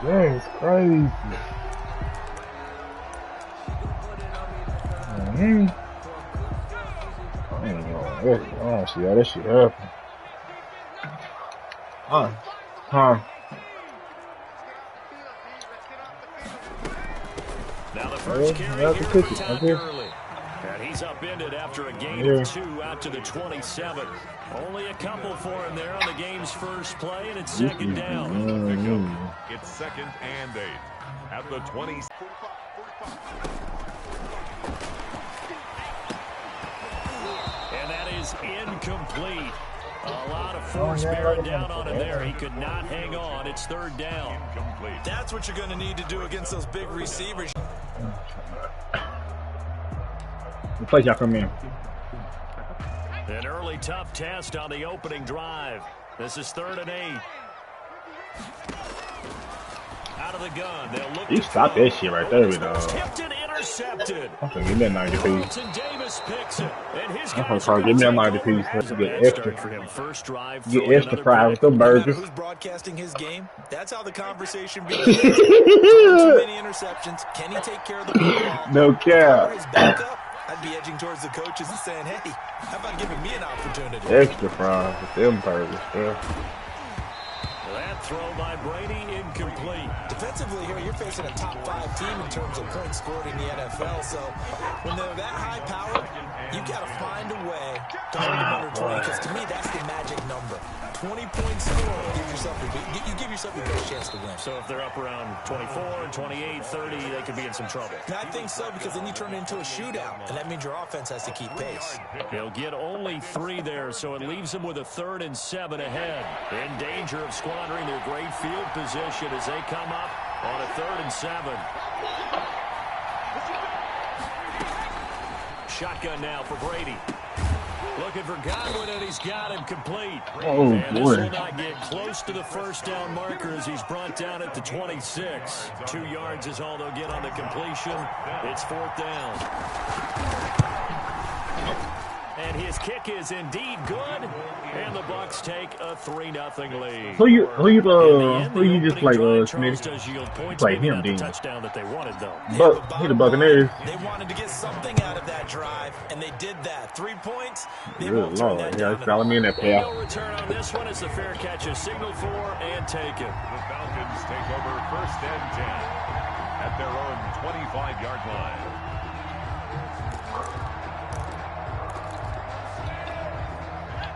That's crazy. I don't see how that shit happen. Now the first carry here for Todd Gurley. And he's upended after a gain of 2 out to the 27. Only a couple for him there on the game's first play, and it's second down. It's 2nd and 8 at the 20. And that is incomplete. A lot of force bearing down on him there. He could not hang on. It's 3rd down. Incomplete. That's what you're going to need to do against those big receivers. The place y'all come in. An early tough test on the opening drive. This is 3rd and 8. Out of the gun. They'll look. You stop that shit right there, Tipped and intercepted. I'm gonna give me a 90 piece. Davis picks it. And his I'm gonna give me a 90 piece. Let's get extra. For him. First drive, get extra fries with the burgers. Who's broadcasting his game? That's how the conversation begins. Too many interceptions. Can he take care of the football? No cap. His backup? I'd be edging towards the coaches and saying, hey, how about giving me an opportunity? Extra fries with them burgers, bro. That throw by Brady incomplete. Defensively here, you're facing a top 5 team in terms of points scored in the NFL. So when they're that high powered, you got to find a way to hold them under 20. Because to me, that's the magic number. 20 points scored, you give yourself your best chance to win. So if they're up around 24, 28, 30, they could be in some trouble. I think so, because then you turn it into a shootout, and that means your offense has to keep pace. He'll get only 3 there, so it leaves him with a 3rd and 7 ahead. In danger of squandering their great field position as they come up on a 3rd and 7. Shotgun now for Brady. Looking for Godwin, and he's got him complete. Oh, and boy. this will not get close to the first down marker as he's brought down at the 26. 2 yards is all they'll get on the completion. It's 4th down. And his kick is indeed good, and the Bucs take a 3-0 lead. Who you just play, Smith? Play him, Dean. Touchdown that they wanted, though. But he the Buccaneers. They wanted to get something out of that drive, and they did that. 3 points. Good Lord, yeah, follow me in that playoff. No return on this one as the fair catch is signaled for and taken. The Falcons take over 1st and 10 at their own 25-yard line.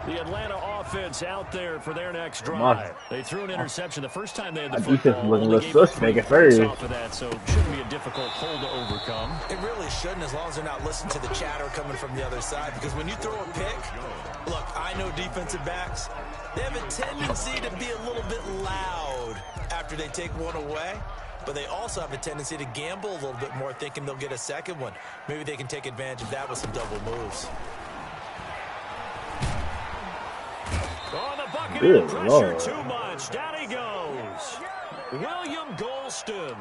The Atlanta offense out there for their next drive. They threw an interception the first time they had the football. Defense was a little suspect at first. Off of that, so it shouldn't be a difficult hole to overcome. It really shouldn't, as long as they're not listening to the chatter coming from the other side. Because when you throw a pick, look, I know defensive backs, they have a tendency to be a little bit loud after they take one away. But they also have a tendency to gamble a little bit more, thinking they'll get a second one. Maybe they can take advantage of that with some double moves. Oh, the Buccaneers pressure too much. Down he goes. William Golston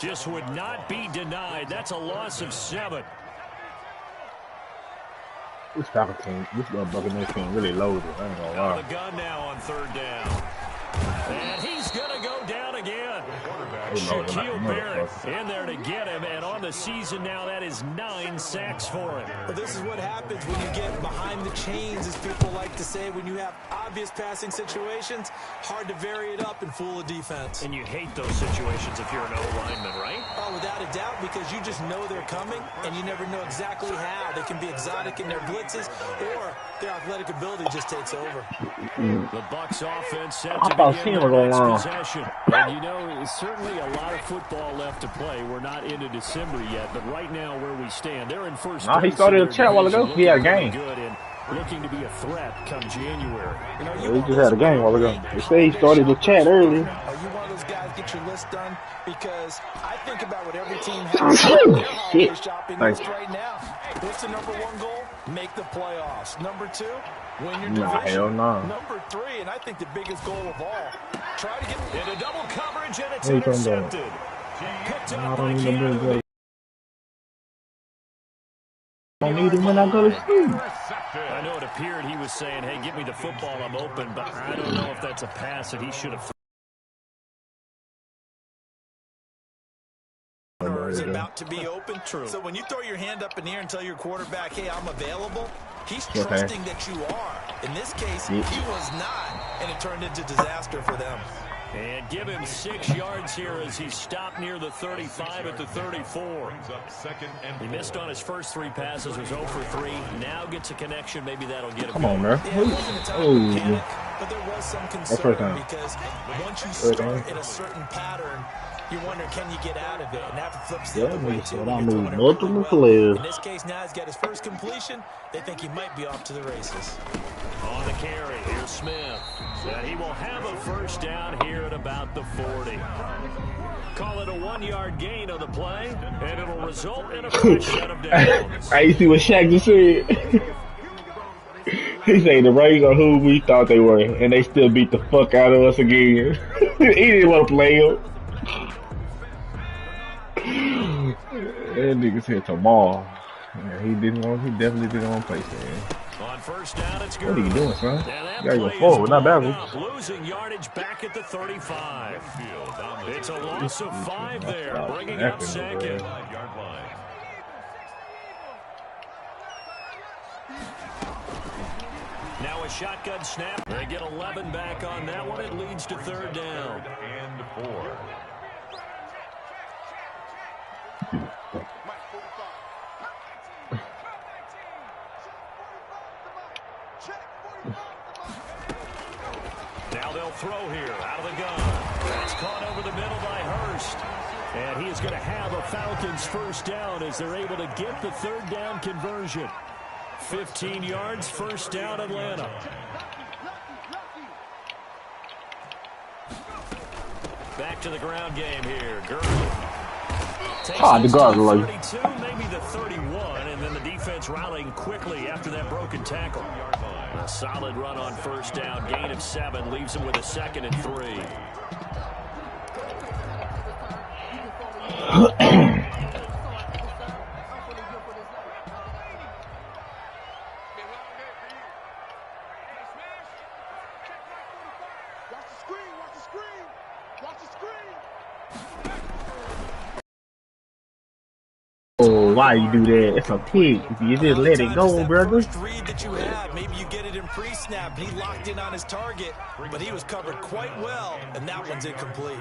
just would not be denied. That's a loss of 7. This Falcons team, this Buccaneers team really loaded. I ain't gonna lie. Out of the gun now on 3rd down. And he's going to go down again. Shaquille Barrett in there to get him, and on the season now, that is 9 sacks for him. Well, this is what happens when you get behind the chains, as people like to say. When you have obvious passing situations, hard to vary it up and fool a defense. And you hate those situations if you're an O-lineman, right? Oh, without a doubt, because you just know they're coming, and you never know exactly how. They can be exotic in their blitzes, or their athletic ability just takes over. The Bucs offense set to begin their next possession. And you know, certainly a lot of football left to play. We're not into December yet, but right now where we stand, they're in first. No, he started a chat a while ago. He had a game. Good and looking to be a threat come January. You know, he just had a game a while ago. They say he started the chat early. Are you one of those guys get your list done? Because I think about what every team has in their holiday shopping list right now. What's the number 1 goal? Make the playoffs. Number 2, win your division. Hell no. Number 3, and I think the biggest goal of all, try to get into double coverage, and it's intercepted. Picked up by Keanu. I don't need him when I go to sleep. I know it appeared he was saying, hey, give me the football, I'm open, but I don't know if that's a pass that he should have is about to be open. True. So when you throw your hand up in the air and tell your quarterback, hey, I'm available, he's trusting that you are. In this case, he was not, and it turned into disaster for them. And give him 6 yards here as he's stopped near the 35 at the 34. He missed on his first 3 passes, was 0 for 3. Now gets a connection. Maybe that'll get him. Come on, man. Yeah, it wasn't a time of panic, but there was some concern because once you start in a certain pattern, you wonder, can you get out of it? And that flips the other way, too. In this case, now he's got his first completion. They think he might be off to the races. On the carry, here's Smith. And he will have a first down here at about the 40. Call it a 1-yard gain on the play, and it'll result in a fresh set of downs. You see what Shaq just said? He said the Raiders are who we thought they were, and they still beat the fuck out of us again. He didn't want to play him. That nigga said tomorrow. Yeah, he definitely didn't want to play that. On first down, it's good. What are you doing, son? You gotta go forward, not backwards. Losing yardage back at the 35. It's a loss of 5 there, bringing up second. Now a shotgun snap. They get 11 back on that one. It leads to 3rd down. And 4. Now they'll throw here out of the gun. That's caught over the middle by Hurst. And he is going to have a Falcons first down as they're able to get the 3rd down conversion. 15 yards, first down, Atlanta. Back to the ground game here. Gurley. The guard, like 32, maybe the 31, and then the defense rallying quickly after that broken tackle. A solid run on first down, gain of 7, leaves him with a 2nd and 3. Oh, why you do that? It's a pig. If you just let it go, brother. First read that you have, maybe you get it in pre-snap. He locked in on his target, but he was covered quite well, and that one's incomplete.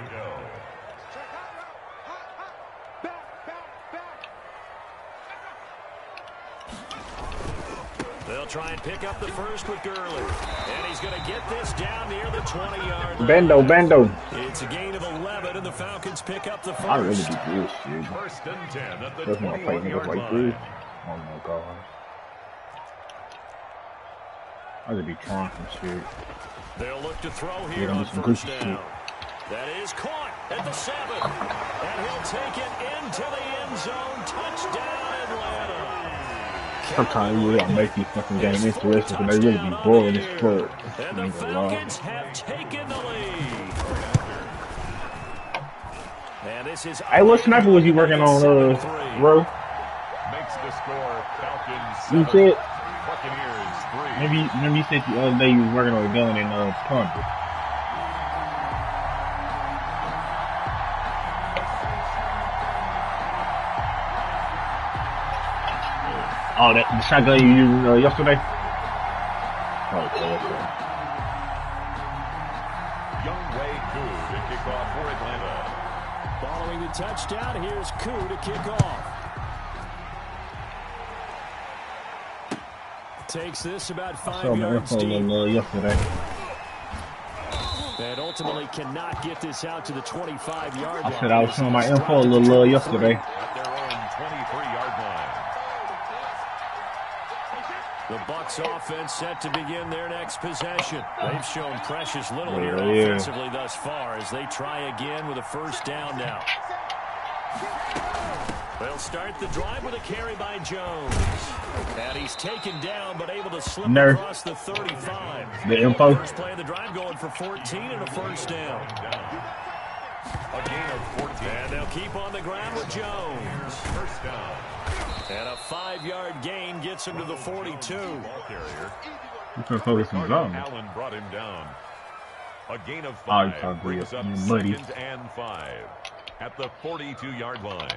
They'll try and pick up the first with Gurley. And he's going to get this down near the 20-yard line. Bendo. It's a gain of 11, and the Falcons pick up the first. I really do this shit. 1st and 10 at the That's my fight niggas like this. Oh my god. I could be trying some shit. They'll look to throw here on first down. That is caught at the 7. And he'll take it into the end zone. Touchdown, Atlanta. Sometimes you gotta make these fucking games interesting, but they really be boring as fuck. And the Falcons have taken the lead. And this is hey, what sniper was you working on, bro? Makes the score Falcons 7, You said Buccaneers 3. maybe you said the other day you was working on a gun and punt. Oh, the shotgun you used yesterday? Okay. Youngway Koo to kick off for Atlanta. Following the touchdown, here's Koo to kick off. Takes this about 5 yards deep. Yesterday. And ultimately cannot get this out to the 25-yard line. I said I was showing my info a little yesterday. At their own 23-yard line. The Bucs offense set to begin their next possession. They've shown precious little here offensively thus far as they try again with a first down now. They'll start the drive with a carry by Jones. And he's taken down but able to slip across the 35. The info. First play of the drive going for 14 and a first down. A gain of 14. And they'll keep on the ground with Jones. First down. And a 5-yard gain gets him to the 42. Ball carrier. You can focus on zone. Allen brought him down. A gain of Oh, you 5 can't brings up muddy. 2nd and 5. at the 42-yard line.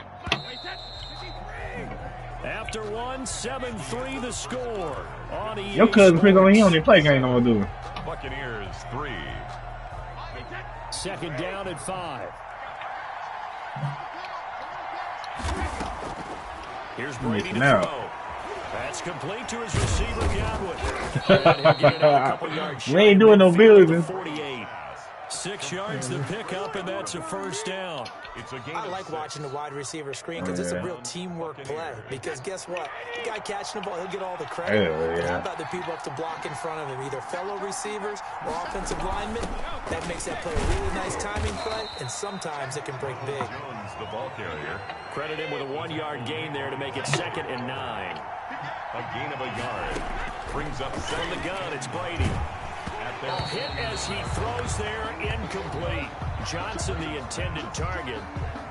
After one, 7-3 the score. On EA Your cousin Sports. on he only play game no more, do. Buccaneers 3. Second down at 5. Here's Brady to throw. That's complete to his receiver, Godwin. And he'll get it out a couple yards We ain't doing no building. 48. 6 yards to pick up, and that's a first down. I like watching the wide receiver screen because it's a real teamwork play. Because guess what? The guy catching the ball, he'll get all the credit. But how about the people up to block in front of him, either fellow receivers or offensive linemen? That makes that play a really nice timing play, and sometimes it can break big. Jones, the ball carrier. Credit him with a 1-yard gain there to make it 2nd and 9. A gain of a yard. Brings up From the gun, it's Brady. A hit as he throws there, incomplete. Johnson, the intended target,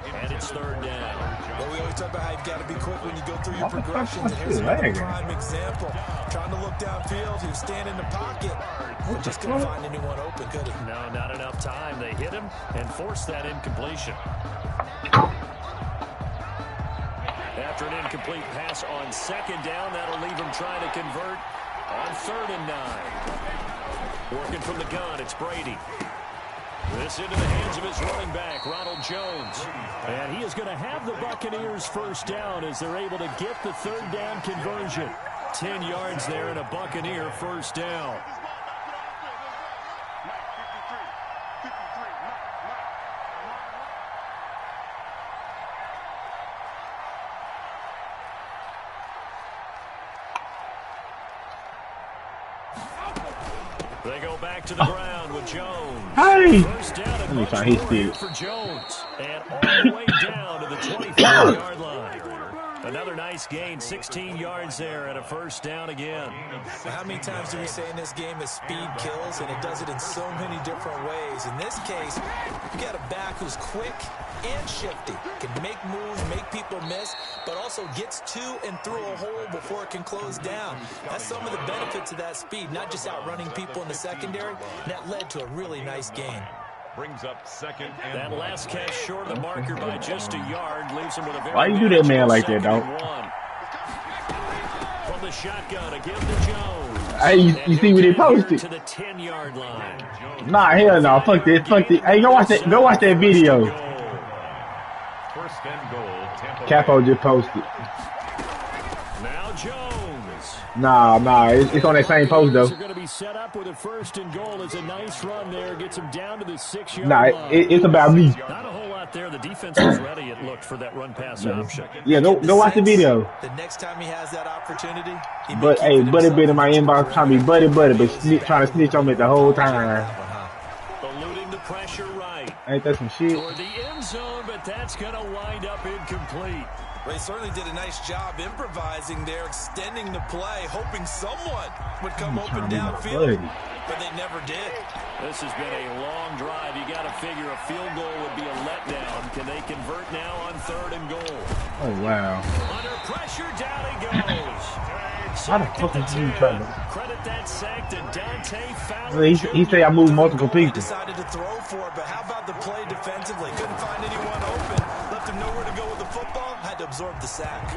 and it's 3rd down. Well, we always talk about how you've got to be quick when you go through your progressions, and here's another prime example. Trying to look downfield, he was standing in the pocket, but just couldn't find anyone open, could he? No, not enough time. They hit him and forced that incompletion. After an incomplete pass on 2nd down, that'll leave him trying to convert on 3rd and 9. Working from the gun, it's Brady. This into the hands of his running back, Ronald Jones. And he is going to have the Buccaneers first down as they're able to get the 3rd down conversion. 10 yards there and a Buccaneer first down. They go back to the ground with Jones. Hey! First down Let me find his speed. for Jones. And all the way down to the 25-yard line. Another nice gain, 16 yards there and a first down again. How many times do we say in this game that speed kills, and it does it in so many different ways? In this case, you got a back who's quick and shifty, can make moves, make people miss, but also gets to and through a hole before it can close down. That's some of the benefits of that speed, not just outrunning people in the secondary. That led to a really nice gain. Brings up 2nd and That last catch short of the marker by just a yard leaves him with a very Why you do that man like that, dog? From the shotgun, a give to Jones. Hey, you see what they posted? To the 10-yard line. Nah, hell no. Fuck this. Fuck this. Hey, go watch that. Go watch that video. first and goal. Tampa Capo just posted. Now Jones. Nah. It's on that same post though. They're going to be set up with a 1st and goal. It's a nice run there. Gets him down to the 6-yard Nah, line. it's about me. Not a whole lot there. The defense was ready, it looked, for that run-pass option. Yeah, go watch the video. The next time he has that opportunity, he may But keep hey, it Buddy himself. been in my inbox trying to be buddy, but trying to snitch on me the whole time. Eluding the pressure right. Ain't that some shit? Toward the end zone, but that's going to wind up incomplete. Well, he certainly did a nice job improvising there, extending the play, hoping someone would come open downfield, but they never did. This has been a long drive. You got to figure a field goal would be a letdown. Can they convert now on 3rd and goal? Oh wow. Under pressure, down he goes. How the fuck is he trying to? Credit that sack to Dante Fowler. He say I moved multiple people. Decided to throw for it, but how about the play defensively? Couldn't find anyone open. Left him nowhere to go with the football. Had to absorb the sack.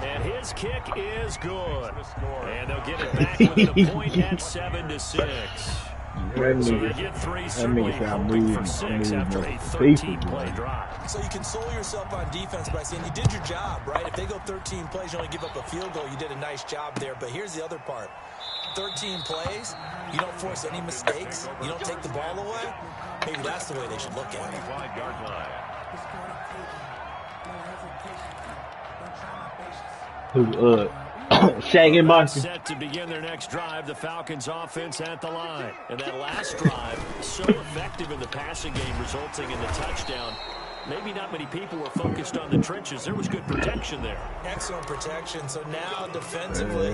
And his kick is good. And they'll get it back within a point at 7-6. So they get 3, certainly hoping for 6 after a 13-play drive. So you console yourself on defense by saying you did your job, right? If they go 13 plays, you only give up a field goal, you did a nice job there. But here's the other part. 13 plays, you don't force any mistakes, you don't take the ball away. Maybe that's the way they should look at it. 25-yard line. Shaq and Monty. Set to begin their next drive, the Falcons offense at the line. And that last drive, so effective in the passing game, resulting in the touchdown. Maybe not many people were focused on the trenches. There was good protection there. Excellent protection. So now defensively,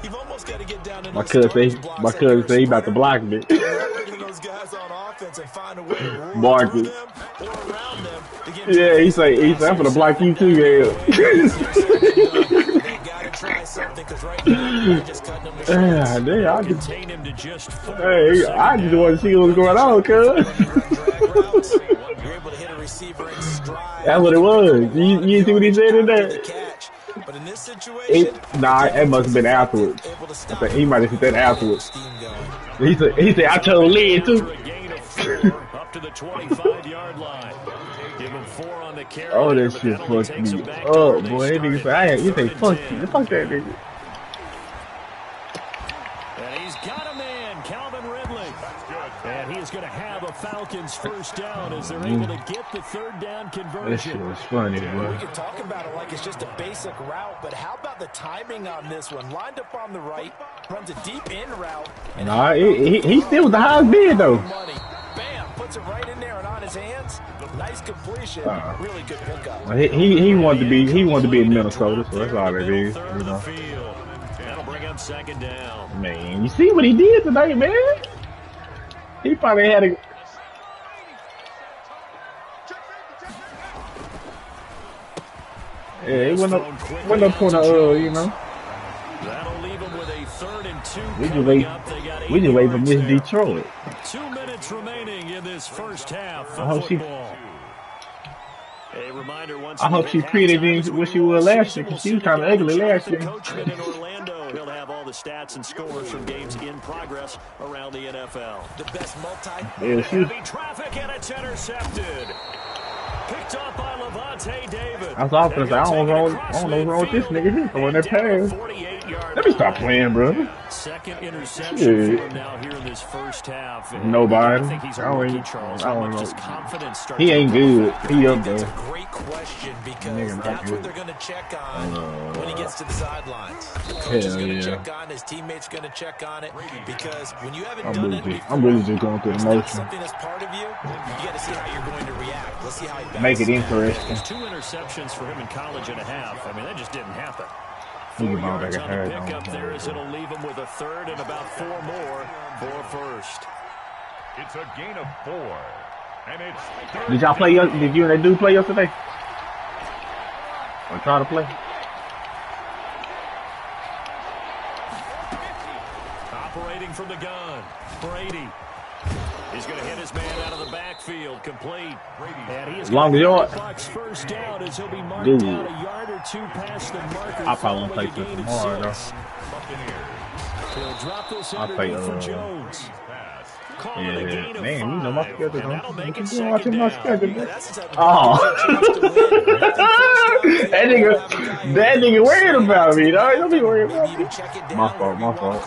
you've almost got to get down to My cousin say he about to block me. those guys on offense and find a way to roll Mark through it. them or around them to get Yeah, he say I'm gonna block you too, They got to try something because right now they're just cutting them to shreds. Yeah, I just, Contain him to just 4. hey, I just want to see what's going on, cuz. Drag routes. You're able to hit a receiver in stride. That's what it was. You see what he said in there? But in this situation, nah, it must have been afterwards. I think he might have said that afterwards. He said, I told Lynn too. Up to the 25-yard line. Give him 4 on the carry. Oh, that shit fucked me up, boy. That nigga said, you say fuck that nigga. And he's got a man, Calvin Ridley. And he is going to have a Falcons first down as they're able to get the third down conversion. That shit was funny, boy. We can talk about it like it's just a basic route, but how about the timing on this one? Lined up on the right, runs a deep in route. And nah, he still was the highest bid, though. Bam, puts it right in there and on his hands. Nice completion. Really good pickup. He wanted to be in Minnesota, so that's all it is, you know. That'll bring up second down. Man, you see what he did tonight, man? He probably had a... Yeah, he went up on the, you know. That'll leave him with a 3rd and 2. We just wait for Miss Detroit. 2 minutes remaining in this first half I of hope football. A reminder once I hope she's pretty than what she was last year, because she was kind of ugly last year. Coachman in Orlando. He'll have all the stats and scores from games in progress around the NFL. The best Heavy traffic, and it's intercepted. Picked up by Levante David. I was off to say, I don't know what's wrong with this nigga. He's throwing that pass. Let me stop playing, bro. Second interception for him now here in this first half. Nobody. I think he's a rookie, Charles. I don't know. Just confidence He ain't good. He up there. That's a great question because that's what they're going to check on when he gets to the sidelines. Coach is going to check on, his teammates going to check on it because when you haven't done it before, I'm really just going through the motion. Something that's part of you, you got to see how you're going to react. Let's see how he make it interesting. 2 interceptions for him in college and a half. I mean, that just didn't happen. 4 yards on the pickup there as it'll leave him with a 3rd and about 4 more for first. It's a gain of 4. And it's Did y'all play? Did you and that dude play yesterday? Or try to play? Operating from the gun, Brady. He's going to hit his man out of the backfield, complete. And he is long yard. Bucks first down as he'll be marked Dude. out a yard or 2 past the marker. I probably won't play till tomorrow, though. He'll drop this I'll play, for Jones. Yeah, man, you know my schedule, That'll make it don't watching my schedule, man. Oh. that nigga worried about me, dog. Don't be worried about me. My fault.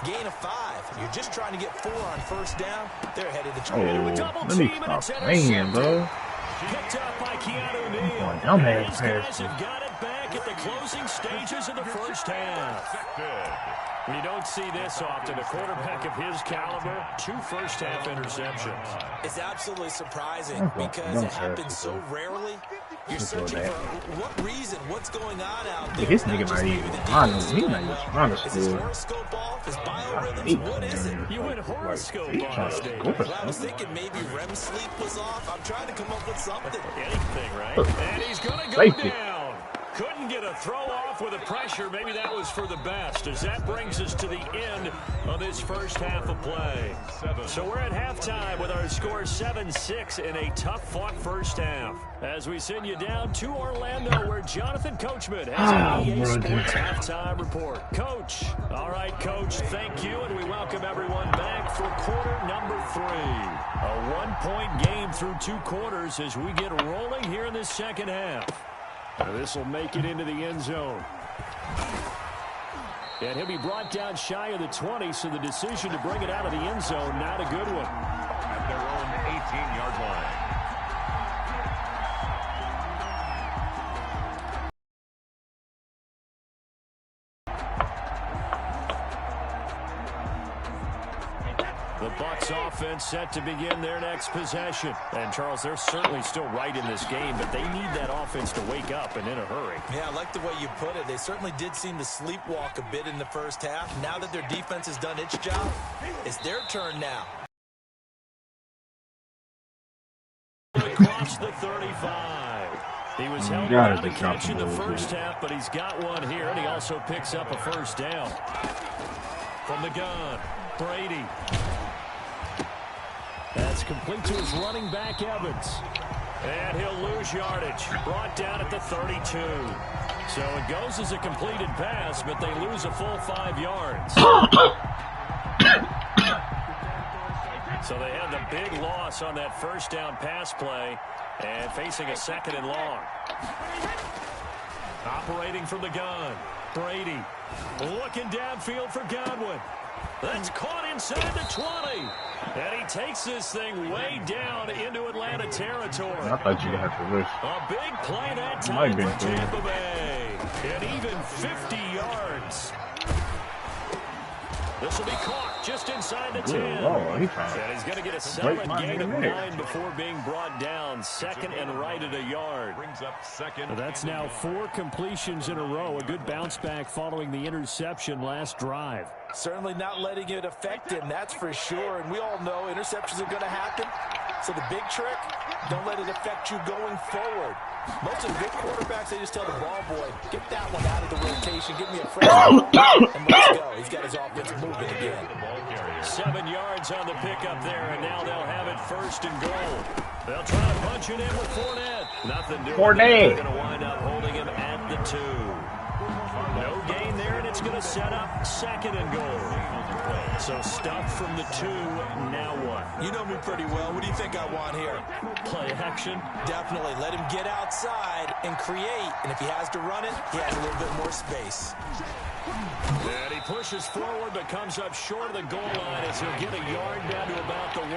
Gain of 5. You're just trying to get 4 on first down. They're headed to Let me stop playing, bro. Picked up by Keanu Neal. Dumbass These guys pass. have got it back at the closing stages of the first half. You don't see this often. A quarterback of his caliber, 2 first-half interceptions. It's absolutely surprising because it happens so rarely. You're searching for what reason, what's going on out there. This nigga not even honest. He's not even trying to Is his score. horoscope off? His biorhythms? What is it? You went horoscope on us, Dave. Well, I was thinking maybe REM sleep was off. I'm trying to come up with something. Anything, right? And he's going to go Safety. down. Couldn't get a throw off with the pressure. Maybe that was for the best, as that brings us to the end of this first half of play. So we're at halftime with our score 7-6 in a tough-fought first half. As we send you down to Orlando, where Jonathan Coachman has an EA Sports halftime report. Coach. All right, Coach, thank you, and we welcome everyone back for quarter number 3. A 1-point game through 2 quarters as we get rolling here in the second half. This will make it into the end zone. And he'll be brought down shy of the 20, so the decision to bring it out of the end zone, not a good one. at their own 18-yard line. The Bucs offense set to begin their next possession. And, Charles, they're certainly still right in this game, but they need that offense to wake up and in a hurry. Yeah, I like the way you put it. They certainly did seem to sleepwalk a bit in the first half. Now that their defense has done its job, it's their turn now. Across the 35. He was held without a catch in the first half, but he's got one here, and he also picks up a first down. From the gun, Brady. That's complete to his running back, Evans. And he'll lose yardage. Brought down at the 32. So it goes as a completed pass, but they lose a full 5 yards. So they had the big loss on that first down pass play and facing a 2nd and long. Operating from the gun, Brady looking downfield for Godwin. That's caught inside the 20. And he takes this thing way down into Atlanta territory. I thought you had to risk. A big play that time for Tampa Bay. And even 50 yards. This will be caught just inside the 10. And he's going to get a solid gain of 9 before being brought down. 2nd and right at a yard. Brings up 2nd. That's now 4 completions in a row. A good bounce back following the interception last drive. Certainly not letting it affect him, that's for sure. And we all know interceptions are going to happen. So the big trick, don't let it affect you going forward. Most of the good quarterbacks, they just tell the ball boy, get that one out of the rotation, give me a fresh one, and let's go. He's got his offense moving again. 7 yards on the pickup there, and now they'll have it 1st and goal. They'll try to punch it in with Fournette. Nothing doing. They're going to wind up holding him at the 2. No gain there, and it's going to set up 2nd and goal. So stuff from the 2, now what? You know me pretty well. What do you think I want here? Play action? Definitely. Let him get outside and create. And if he has to run it, he has a little bit more space. And he pushes forward but comes up short of the goal line as he'll get a yard down to about the 1.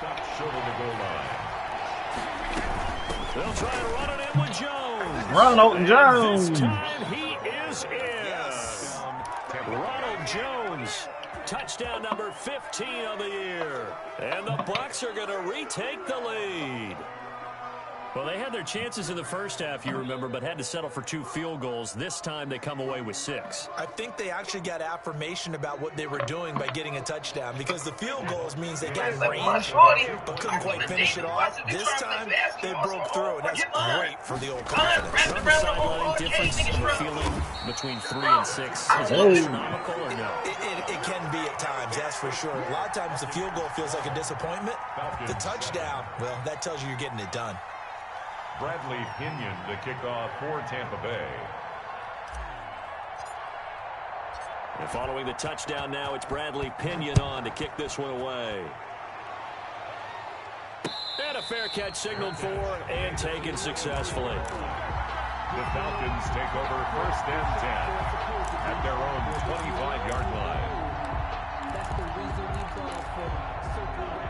Stop short of the goal line. They'll try to run it in with Jones. Ronald Jones. This time he is in. Yes. Ronald Jones. Touchdown number 15 of the year. And the Bucs are going to retake the lead. Well, they had their chances in the first half, you remember, but had to settle for 2 field goals. This time they come away with 6. I think they actually got affirmation about what they were doing by getting a touchdown, because the field goals means they got range but couldn't quite finish it off. This time they broke through, and that's great for the old confidence. On the sideline, difference of a feeling between 3 and 6. Is it astronomical or no? It can be at times, that's for sure. A lot of times the field goal feels like a disappointment. The touchdown, well, that tells you you're getting it done. Bradley Pinion to kick off for Tampa Bay. And following the touchdown now, it's Bradley Pinion on to kick this one away. And a fair catch signaled for and taken successfully. The Falcons take over 1st and 10 at their own 25-yard line.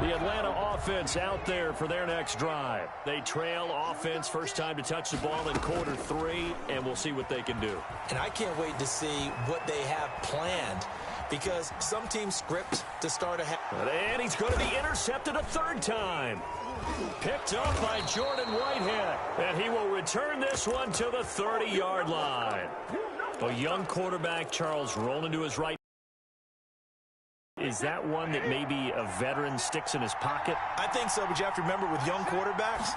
The Atlanta offense out there for their next drive. They trail offense, first time to touch the ball in quarter 3, and we'll see what they can do. And I can't wait to see what they have planned, because some teams script to start a half. And he's going to be intercepted a 3rd time. Picked up by Jordan Whitehead, and he will return this one to the 30-yard line. A young quarterback, Charles, rolling to his right. Is that one that maybe a veteran sticks in his pocket? I think so, but you have to remember with young quarterbacks,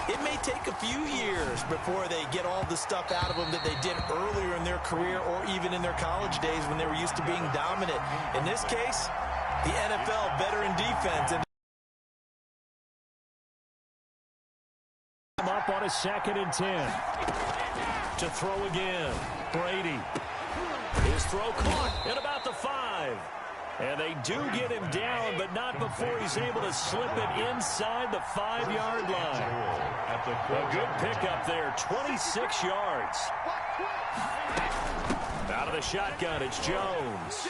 it may take a few years before they get all the stuff out of them that they did earlier in their career or even in their college days when they were used to being dominant. In this case, the NFL veteran defense. And up on a 2nd and 10. To throw again. Brady. His throw caught at about the 5. And they do get him down, but not before he's able to slip it inside the 5-yard line. A good pickup there, 26 yards. Out of the shotgun, it's Jones.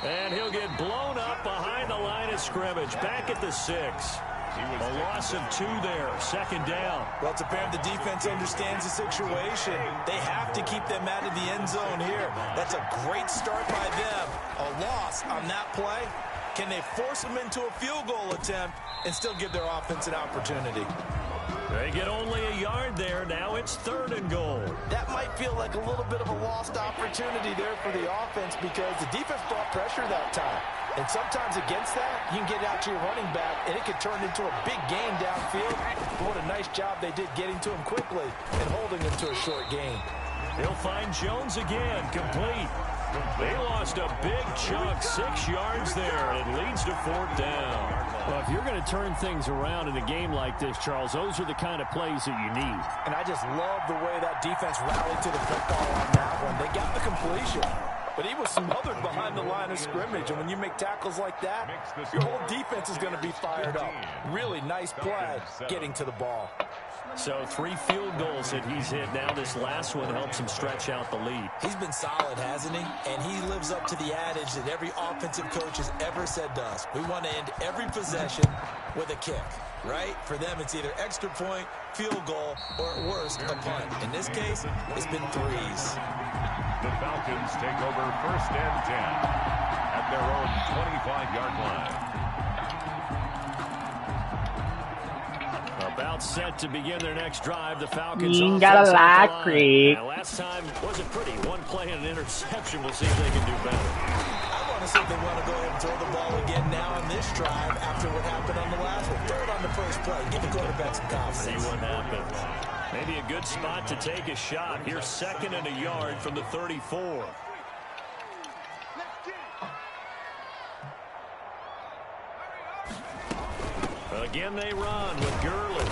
And he'll get blown up behind the line of scrimmage, back at the 6. A loss of 2 there, 2nd down. Well, it's apparent the defense understands the situation. They have to keep them out of the end zone here. That's a great start by them. A loss on that play. Can they force them into a field goal attempt and still give their offense an opportunity? They get only a yard there. Now it's 3rd and goal. That might feel like a little bit of a lost opportunity there for the offense, because the defense brought pressure that time. And sometimes against that, you can get out to your running back, and it could turn into a big gain downfield. But what a nice job they did getting to him quickly and holding him to a short gain. He'll find Jones again, complete. They lost a big chunk, 6 yards there, and it leads to 4th down. Well, if you're going to turn things around in a game like this, Charles, those are the kind of plays that you need. And I just love the way that defense rallied to the football on that one. They got the completion, but he was smothered behind the line of scrimmage. And when you make tackles like that, your whole defense is going to be fired up. Really nice play getting to the ball. So 3 field goals that he's hit now. This last one helps him stretch out the lead. He's been solid, hasn't he? And he lives up to the adage that every offensive coach has ever said to us. We want to end every possession with a kick, right? For them, it's either extra point, field goal, or at worst, a punt. In this case, it's been 3s. The Falcons take over 1st and 10 at their own 25-yard line. About set to begin their next drive. The Falcons you gotta lie, Craig. Last time wasn't pretty. 1 play and an interception. We'll see if they can do better. I want to see if they want to go ahead and throw the ball again now on this drive after what happened on the last one. Throw it on the first play. Give the quarterback some confidence. See what happens. Maybe a good spot to take a shot. Here's 2nd and a yard from the 34. Again, they run with Gurley.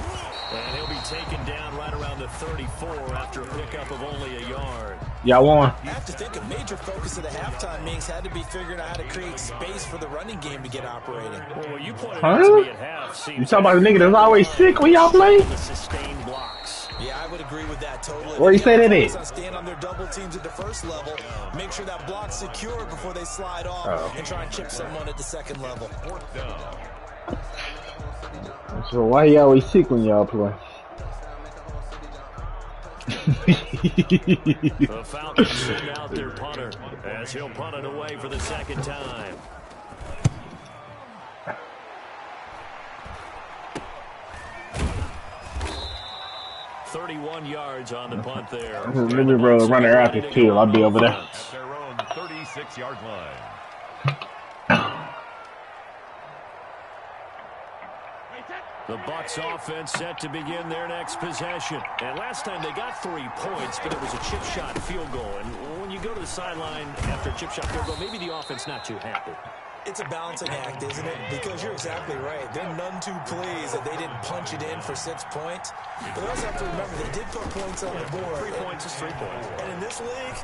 And he'll be taken down right around the 34 after a pickup of only a yard. Y'all won. I have to think a major focus of the halftime meetings had to be figuring out how to create space for the running game to get operating. Well, you pointed out to me at half. You talking about the nigga that's always sick when y'all play? The sustained blocks. Yeah, I would agree with that totally. Where you say that is? Stand on their double teams at the first level. Make sure that block's secure before they slide off and try and chip someone at the second level. 4th down. So why y'all always sick when y'all play? The Falcons send out their punter as he'll punt it away for the 2nd time. $31 yards on the punt there. Let me run her out this field. I'll be over there. At their own 36-yard line. The Bucs offense set to begin their next possession. And last time they got 3 points, but it was a chip shot field goal. And when you go to the sideline after a chip shot field goal, maybe the offense not too happy. It's a balancing act, isn't it? Because you're exactly right. They're none too pleased that they didn't punch it in for 6 points. But they also have to remember they did put points on the board. 3 points is 3 points. And in this league,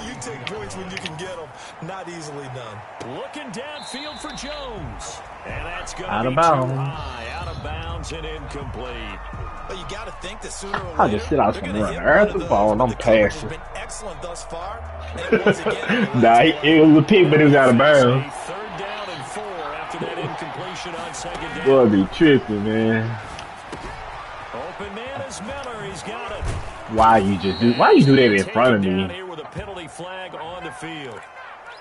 you take points when you can get them. Not easily done. Looking downfield for Jones. And that's going Out to of be bounds. too high. Out of bounds and incomplete. But you got to think that sooner or later, I just sit out some run. Earth the ball and I'm passing. Been excellent thus far. And it was again. Nah, it was a pick, but it was out of bounds. 3rd down and 4 after that incompletion on 2nd down. Boy, be tripping, man. Open man is Miller. He's got it. Why you do that in front of Down me? here with a penalty flag on the field.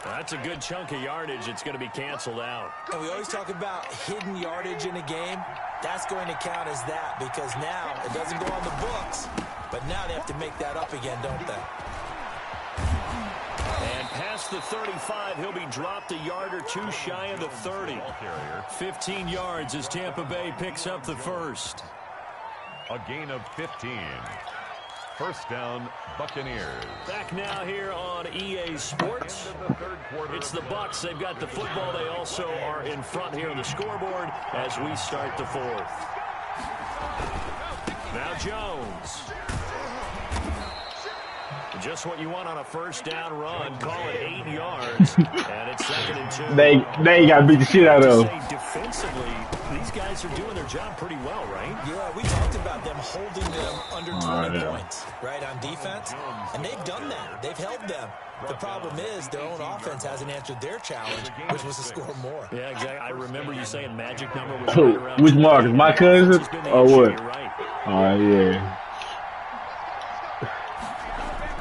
That's a good chunk of yardage. It's going to be canceled out. And we always talk about hidden yardage in a game. That's going to count as that because now it doesn't go on the books, but now they have to make that up again, don't they? And past the 35, he'll be dropped a yard or 2 shy of the 30. 15 yards as Tampa Bay picks up the first. A gain of 15. 1st down, Buccaneers. Back now here on EA Sports. It's the Bucs. They've got the football. They also are in front here on the scoreboard as we start the 4th. Now Jones. Just what you want on a 1st down run. Call it 8 yards. And it's 2nd and 2. They got to beat the shit out of them. Defensively, these guys are doing their job pretty well, right? Yeah, we talked about them holding them under 20 points, right, on defense. And they've done that. They've held them. The problem is their own offense hasn't answered their challenge, which was to score more. Yeah, exactly. I remember you saying magic number was right around. Which Marcus? My cousin? Or what? Right. Oh, yeah.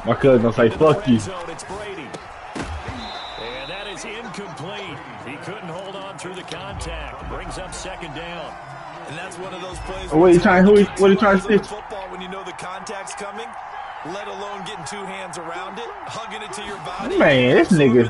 My cousin gonna say, fuck you. It's Brady. And that is incomplete. He couldn't hold on through the contact. Brings up 2nd down. And that's one of those plays. What are you trying to say? Football when you know the contact's coming, let alone getting 2 hands around it, hugging it to your body. Man, this nigga.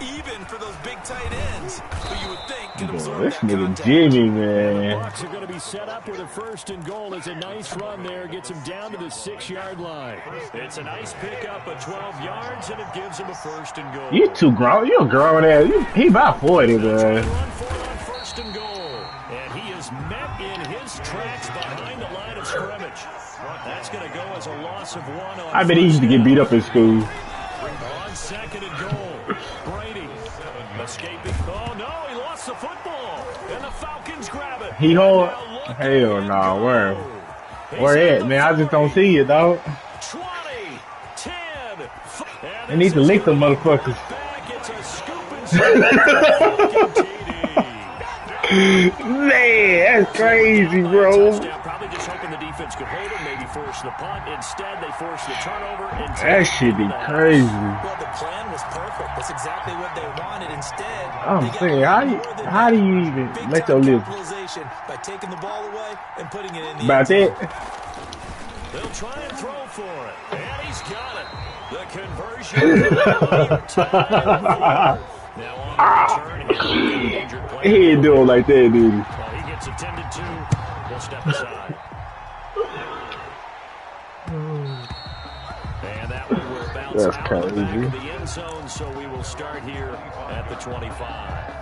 even for those big tight ends, who you would think could absorb This that nigga contact. Jimmy, The man. Bucs are going to be set up with a 1st and goal. As a nice run there gets him down to the 6-yard line. It's a nice pickup of 12 yards, and it gives him a 1st and goal. You too grown. You a grown ass. He about 40, Try man. and run for it on 1st and goal. And he is met in his tracks behind the line of scrimmage. That's going to go as a loss of 1 on I bet he used to get beat up in school. On 2nd and goal. Brady escaping. Oh, no, he lost the football. And the Falcons grab it. He hold. Now look Hell at no. him Where? go. Where He's at, man? I just don't see it, dog. 20, 10. They need to lick them motherfuckers. Back. It's a scoop and TD. Man, that's crazy, bro. Touchdown. Probably just hoping the defense could hold him, maybe force the punt. Instead, they force the turnover. And That shit be crazy. Well, the plan was perfect. That's exactly what they wanted. Instead, I'm they got saying, how do you even big let time your live capitalization by taking the ball away and putting it in the about end zone. that? they'll try and throw for it. And he's got it. The conversion. Now on the return, he'll get injured player. He ain't doing like that, dude. Well, he gets attended to. He'll step aside. And that one will bounce That's out of the back crazy. of the end zone, so we will start here at the 25.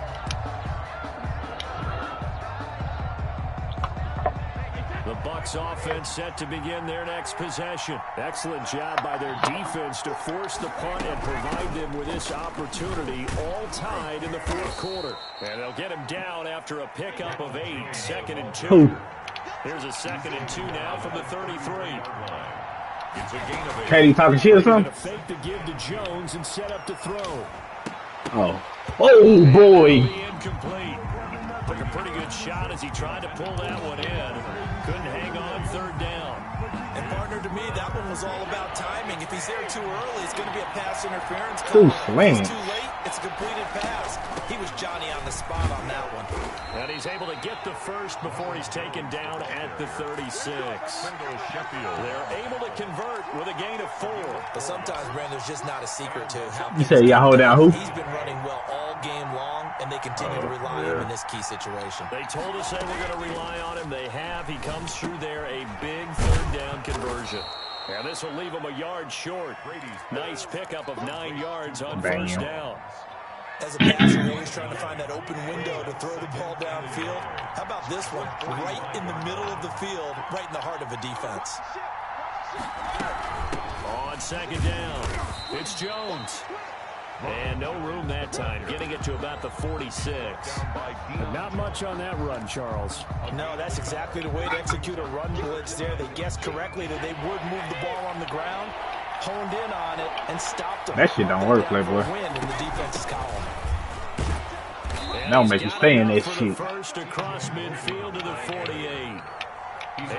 The Bucs offense set to begin their next possession. Excellent job by their defense to force the punt and provide them with this opportunity, all tied in the 4th quarter. And they'll get him down after a pickup of 8, 2nd and 2. Who? Here's a 2nd and 2 now from the 33. It's a gain of 8. Katie talking shit or Going something? to fake the give to Jones and set up to throw. Oh. Oh, boy. Incomplete. Took a pretty good shot as he tried to pull that one in. Couldn't hang on 3rd down. And partner, to me, that one was all about timing. If he's there too early, it's going to be a pass interference Too call. slant. If he's too late, it's a completed pass. He was Johnny on the spot on that one. And he's able to get the first before he's taken down at the 36. They're able to convert with a gain of 4. But sometimes, Brandon, there's just not a secret to how You say y'all hold down who? he's been running well all game long, and they continue to rely on him in this key situation. They told us they were going to rely on him. They have. He comes through there, a big 3rd down conversion. And this will leave him a yard short. Nice pickup of 9 yards on 1st down. As a passer, you're always trying to find that open window to throw the ball downfield. How about this one? Right in the middle of the field, right in the heart of a defense. On 2nd down, it's Jones. And no room that time, getting it to about the 46. Not much on that run, Charles. No, that's exactly the way to execute a run blitz there. They guessed correctly that they would move the ball on the ground, honed in on it, and stopped them. That shit don't work, Playboy. Win in the defense's column. Don't make you stay in that shit. First across midfield to the 48.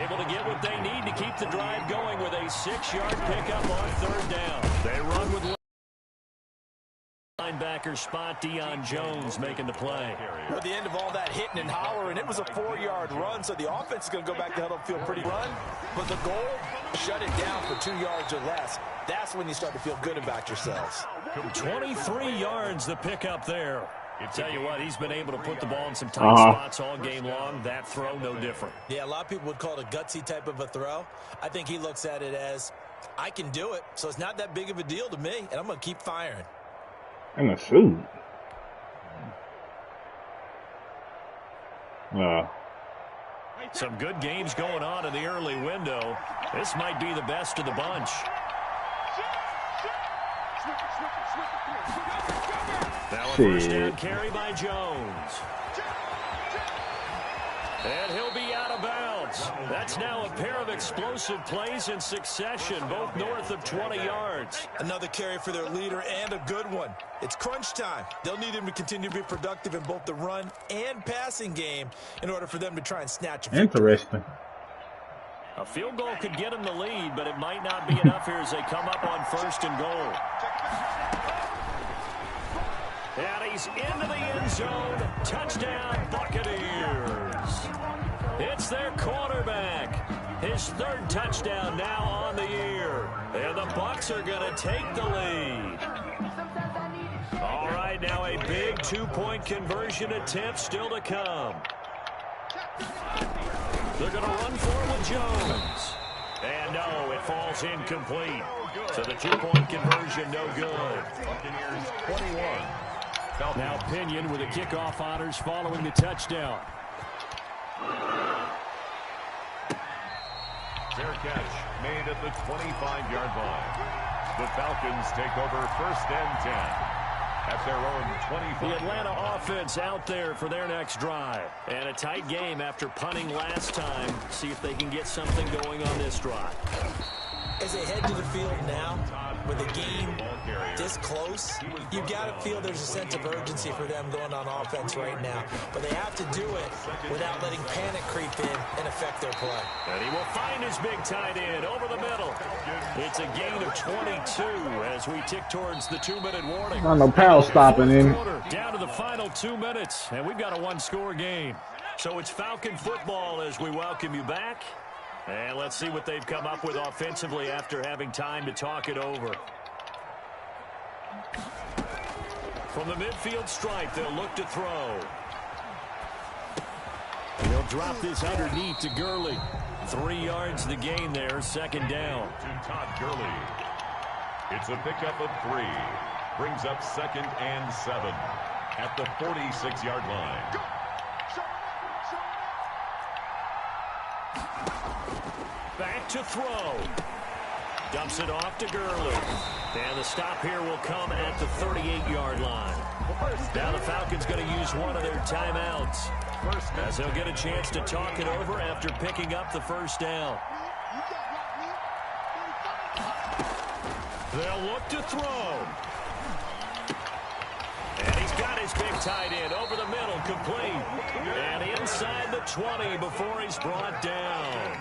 Able to get what they need to keep the drive going with a 6-yard pickup on 3rd down. They run with linebacker spot. Deion Jones making the play. At the end of all that hitting and hollering, it was a 4-yard run, so the offense is going to go back to huddle field pretty run. But the goal, shut it down for 2 yards or less. That's when you start to feel good about yourselves. 23 yards the pickup there. Tell you what, he's been able to put the ball in some tight spots all game long. That throw, no different. Yeah, a lot of people would call it a gutsy type of a throw. I think he looks at it as, I can do it, so it's not that big of a deal to me, and I'm going to keep firing. In a suit. Some good games going on in the early window. This might be the best of the bunch. Now a 1st down carry by Jones. And he'll be out of bounds. That's now a pair of explosive plays in succession, both north of 20 yards. Another carry for their leader and a good one. It's crunch time. They'll need him to continue to be productive in both the run and passing game in order for them to try and snatch a victory. Interesting. A field goal could get them the lead, but it might not be enough here as they come up on 1st and goal. And he's into the end zone. Touchdown, Buccaneers. It's their quarterback. His 3rd touchdown now on the year. And the Bucs are going to take the lead. All right, right now, a big two-point conversion attempt still to come. They're going to run for it with Jones. And no, it falls incomplete. So the two-point conversion, no good. Buccaneers 21. Now Pinion with the kickoff honors following the touchdown. Fair catch made at the 25-yard line. The Falcons take over 1st and 10 at their own 25. The Atlanta offense out there for their next drive. And a tight game after punting last time. See if they can get something going on this drive. As they head to the field now, with the game this close, you've got to feel there's a sense of urgency for them going on offense right now. But they have to do it without letting panic creep in and affect their play. And he will find his big tight end over the middle. It's a gain of 22 as we tick towards the 2-minute warning. Not no power stopping in. Down to the final 2 minutes, and we've got a one-score game. So it's Falcon football as we welcome you back. And let's see what they've come up with offensively after having time to talk it over. From the midfield stripe, they'll look to throw. They'll drop this underneath to Gurley. 3 yards the gain there, 2nd down. To Todd Gurley. It's a pickup of 3. Brings up 2nd and 7 at the 46-yard line. Back to throw. Dumps it off to Gurley. And the stop here will come at the 38-yard line. Now the Falcons going to use one of their timeouts, as they'll get a chance to talk it over after picking up the 1st down. They'll look to throw. And he's got his big tight end over the middle, complete. And inside the 20 before he's brought down.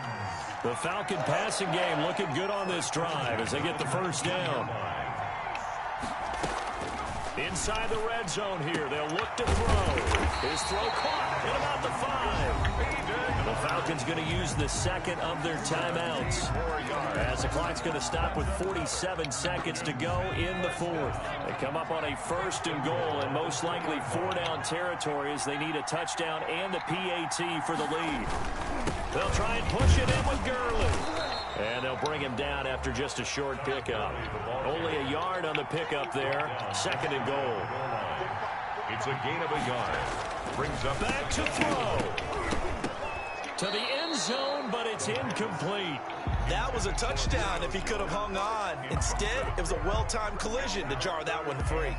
The Falcon passing game looking good on this drive as they get the 1st down. Inside the red zone here, they'll look to throw. His throw caught at about the 5. The Falcons going to use the 2nd of their timeouts, as the clock's going to stop with 47 seconds to go in the 4th. They come up on a 1st and goal, and most likely 4-down territory as they need a touchdown and a PAT for the lead. They'll try and push it in with Gurley. And they'll bring him down after just a short pickup. Only a yard on the pickup there. 2nd and goal. It's a gain of a yard. Brings up back to throw. To the end zone, but it's incomplete. That was a touchdown if he could have hung on. Instead, it was a well-timed collision to jar that one free.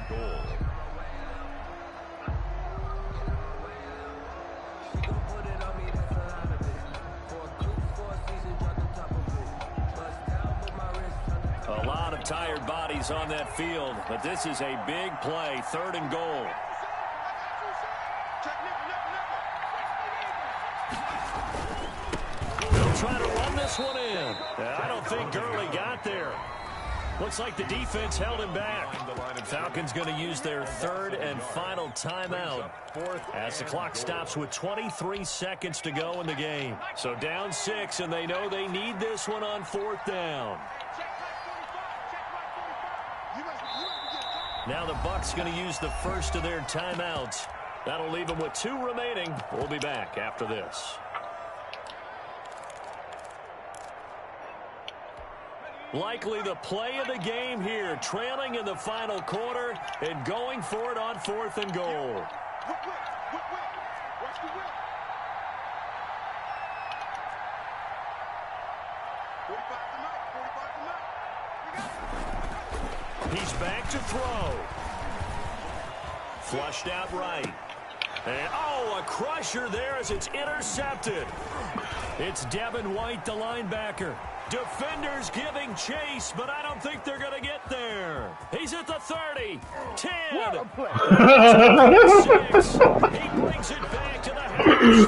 A lot of tired bodies on that field, but this is a big play, 3rd and goal. They'll try to run this one in. I don't think Gurley got there. Looks like the defense held him back. Falcons going to use their 3rd and final timeout as the clock stops with 23 seconds to go in the game. So down 6, and they know they need this one on 4th down. Now the Bucs going to use the 1st of their timeouts. That'll leave them with 2 remaining. We'll be back after this. Likely the play of the game here, trailing in the final quarter and going for it on 4th and goal. He's back to throw. Flushed out right. And, oh, a crusher there as it's intercepted. It's Devin White, the linebacker. Defenders giving chase, but I don't think they're going to get there. He's at the 30, 10, 6. He brings it back to the house.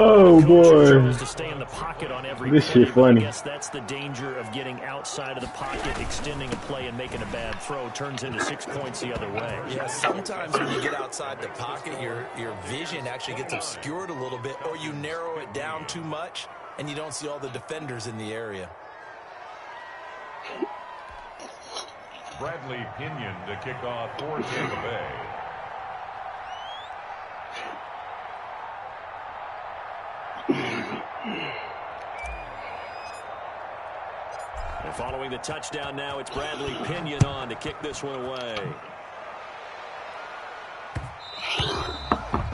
Oh, boy. To stay in the pocket on every this shit funny. I guess that's the danger of getting outside of the pocket, extending a play, and making a bad throw. Turns into 6 points the other way. Yeah, sometimes when you get outside the pocket, your vision actually gets obscured a little bit, or you narrow it down too much, and you don't see all the defenders in the area. Bradley Pinion to kick off for Tampa Bay. And following the touchdown now, it's Bradley Pinion on to kick this one away.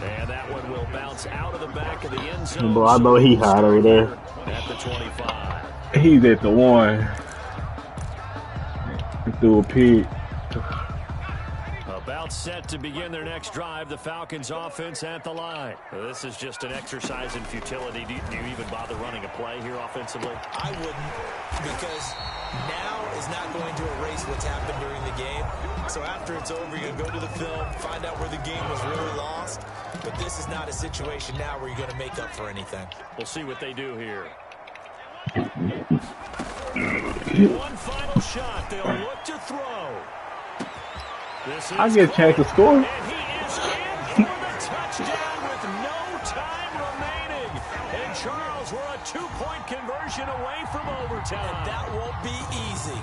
And that one will bounce out of the back of the end zone. Bro, I know he hot over there. At the 25. He's at the 1. He threw a pick. About set to begin their next drive, the Falcons offense at the line. This is just an exercise in futility. Do you even bother running a play here offensively? I wouldn't, because now is not going to erase what's happened during the game. So after it's over, you're going to go to the film, find out where the game was really lost. But this is not a situation now where you're going to make up for anything. We'll see what they do here. One final shot. They'll look to throw. I get a chance to score. And he is in for the touchdown with no time remaining. And Charles, we're a 2-point conversion away from overtime. And that won't be easy.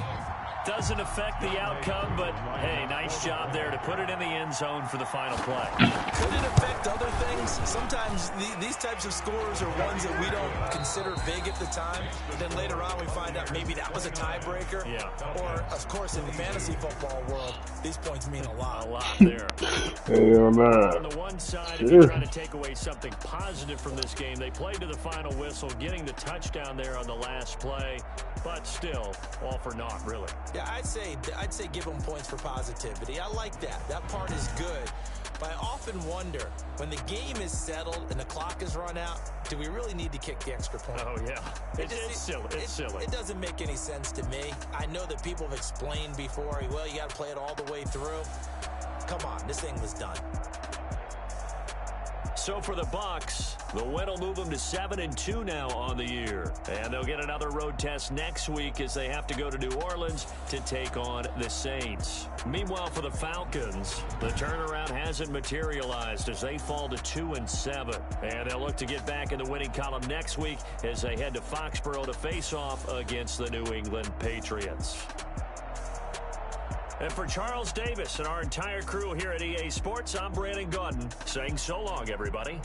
Doesn't affect the outcome, but hey, nice job there to put it in the end zone for the final play. Could it affect other things? Sometimes these types of scores are ones that we don't consider big at the time. But then later on we find out maybe that was a tiebreaker. Yeah. Or, of course, in the fantasy football world, these points mean a lot. A lot there. Hell nah. On the one side, if you're trying to take away something positive from this game, they played to the final whistle, getting the touchdown there on the last play. But still, all for naught, really. Yeah, I'd say give them points for positivity. I like that. That part is good. But I often wonder, when the game is settled and the clock is run out, do we really need to kick the extra point? Oh, yeah. It's silly. It's silly. It doesn't make any sense to me. I know that people have explained before, well, you got to play it all the way through. Come on, this thing was done. So for the Bucs, the win will move them to 7-2 now on the year. And they'll get another road test next week as they have to go to New Orleans to take on the Saints. Meanwhile, for the Falcons, the turnaround hasn't materialized as they fall to 2-7. And they'll look to get back in the winning column next week as they head to Foxborough to face off against the New England Patriots. And for Charles Davis and our entire crew here at EA Sports, I'm Brandon Gaudin saying so long, everybody.